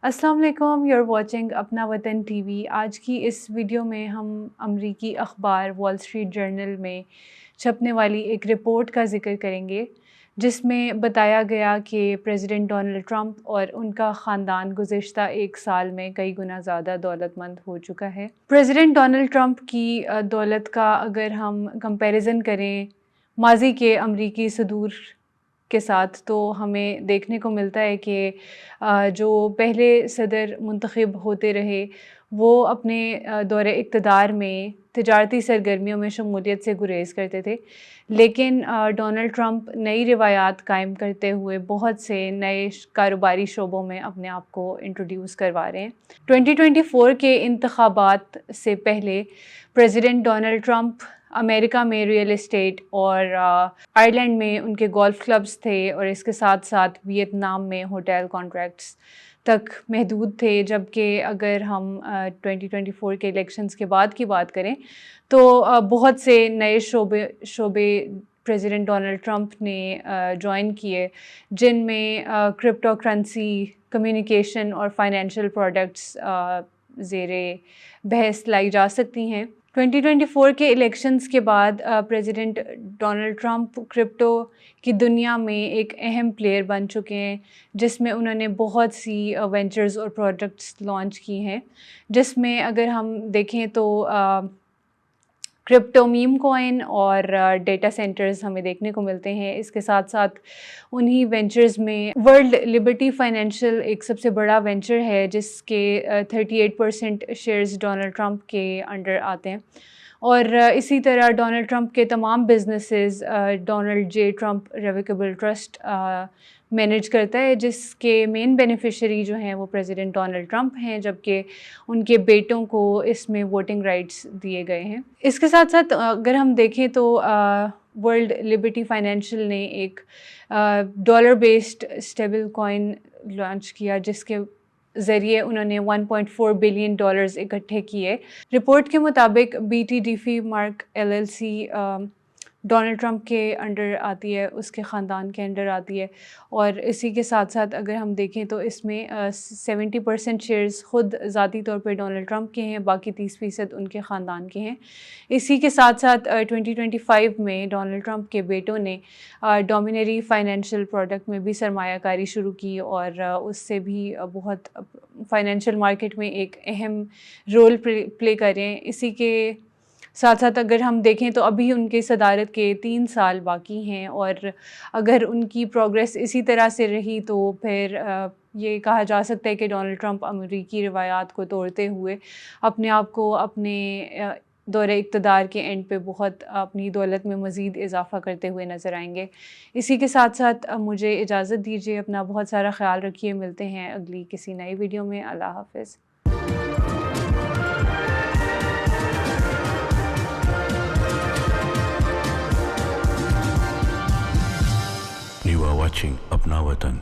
السلام علیکم، you are watching اپنا وطن ٹی وی۔ آج کی اس ویڈیو میں ہم امریکی اخبار وال اسٹریٹ جرنل میں چھپنے والی ایک رپورٹ کا ذکر کریں گے، جس میں بتایا گیا کہ پریزیڈنٹ ڈونلڈ ٹرمپ اور ان کا خاندان گزشتہ ایک سال میں کئی گنا زیادہ دولت مند ہو چکا ہے۔ پریزیڈنٹ ڈونلڈ ٹرمپ کی دولت کا اگر ہم کمپیریزن کریں ماضی کے امریکی صدور کے ساتھ، تو ہمیں دیکھنے کو ملتا ہے کہ جو پہلے صدر منتخب ہوتے رہے وہ اپنے دور اقتدار میں تجارتی سرگرمیوں میں شمولیت سے گریز کرتے تھے، لیکن ڈونلڈ ٹرمپ نئی روایات قائم کرتے ہوئے بہت سے نئے کاروباری شعبوں میں اپنے آپ کو انٹروڈیوس کروا رہے ہیں۔ 2024 کے انتخابات سے پہلے پریزیڈنٹ ڈونلڈ ٹرمپ امریکہ میں ریئل اسٹیٹ اور آئرلینڈ میں ان کے گولف کلبز تھے، اور اس کے ساتھ ساتھ ویتنام میں ہوٹل کانٹریکٹس تک محدود تھے، جبکہ اگر ہم 2024 کے الیکشنز کے بعد کی بات کریں تو بہت سے نئے شعبے پریزیڈنٹ ڈونلڈ ٹرمپ نے جوائن کیے، جن میں کرپٹو کرنسی، کمیونیکیشن اور فائنینشیل پروڈکٹس زیر بحث لائی جا سکتی ہیں۔ 2024 کے الیکشنز کے بعد پریزیڈنٹ ڈونلڈ ٹرمپ کرپٹو کی دنیا میں ایک اہم پلیئر بن چکے ہیں، جس میں انہوں نے بہت سی وینچرز اور پروڈکٹس لانچ کی ہیں، جس میں اگر ہم دیکھیں تو کرپٹو میم کوائن اور ڈیٹا سینٹرز ہمیں دیکھنے کو ملتے ہیں۔ اس کے ساتھ ساتھ انہی وینچرز میں ورلڈ لبرٹی فائنینشیل ایک سب سے بڑا وینچر ہے، جس کے 38% شیئرز ڈونلڈ ٹرمپ کے انڈر آتے ہیں، اور اسی طرح ڈونلڈ ٹرمپ کے تمام بزنسز ڈونلڈ جے ٹرمپ ریویکیبل ٹرسٹ مینیج کرتا ہے، جس کے مین بینیفیشری جو ہیں وہ پریزیڈنٹ ڈونلڈ ٹرمپ ہیں، جبکہ ان کے بیٹوں کو اس میں ووٹنگ رائٹس دیے گئے ہیں۔ اس کے ساتھ ساتھ اگر ہم دیکھیں تو ورلڈ لبرٹی فائنینشیل نے ایک dollar based stable coin launch کیا، جس کے ذریعے انہوں نے $1.4 بلین اکٹھے کیے۔ رپورٹ کے مطابق BTDFI mark LLC Donald Trump کے انڈر آتی ہے، اس کے خاندان کے انڈر آتی ہے، اور اسی کے ساتھ ساتھ اگر ہم دیکھیں تو اس میں 70% شیئرز خود ذاتی طور پہ ڈونلڈ ٹرمپ کے ہیں، باقی 30% ان کے خاندان کے ہیں۔ اسی کے ساتھ ساتھ 2025 میں ڈونلڈ ٹرمپ کے بیٹوں نے ڈومینری فائنینشیل پروڈکٹ میں بھی سرمایہ کاری شروع کی، اور اس سے بھی بہت فائنینشیل مارکیٹ میں ایک اہم رول پلے کر رہے ہیں۔ اسی کے ساتھ ساتھ اگر ہم دیکھیں تو ابھی ان کی صدارت کے 3 سال باقی ہیں، اور اگر ان کی پروگریس اسی طرح سے رہی تو پھر یہ کہا جا سکتا ہے کہ ڈونلڈ ٹرمپ امریکی روایات کو توڑتے ہوئے اپنے آپ کو اپنے دور اقتدار کے اینڈ پہ بہت اپنی دولت میں مزید اضافہ کرتے ہوئے نظر آئیں گے۔ اسی کے ساتھ ساتھ مجھے اجازت دیجیے، اپنا بہت سارا خیال رکھیے، ملتے ہیں اگلی کسی نئی ویڈیو میں۔ اللہ حافظ۔ You are watching Apna Watan.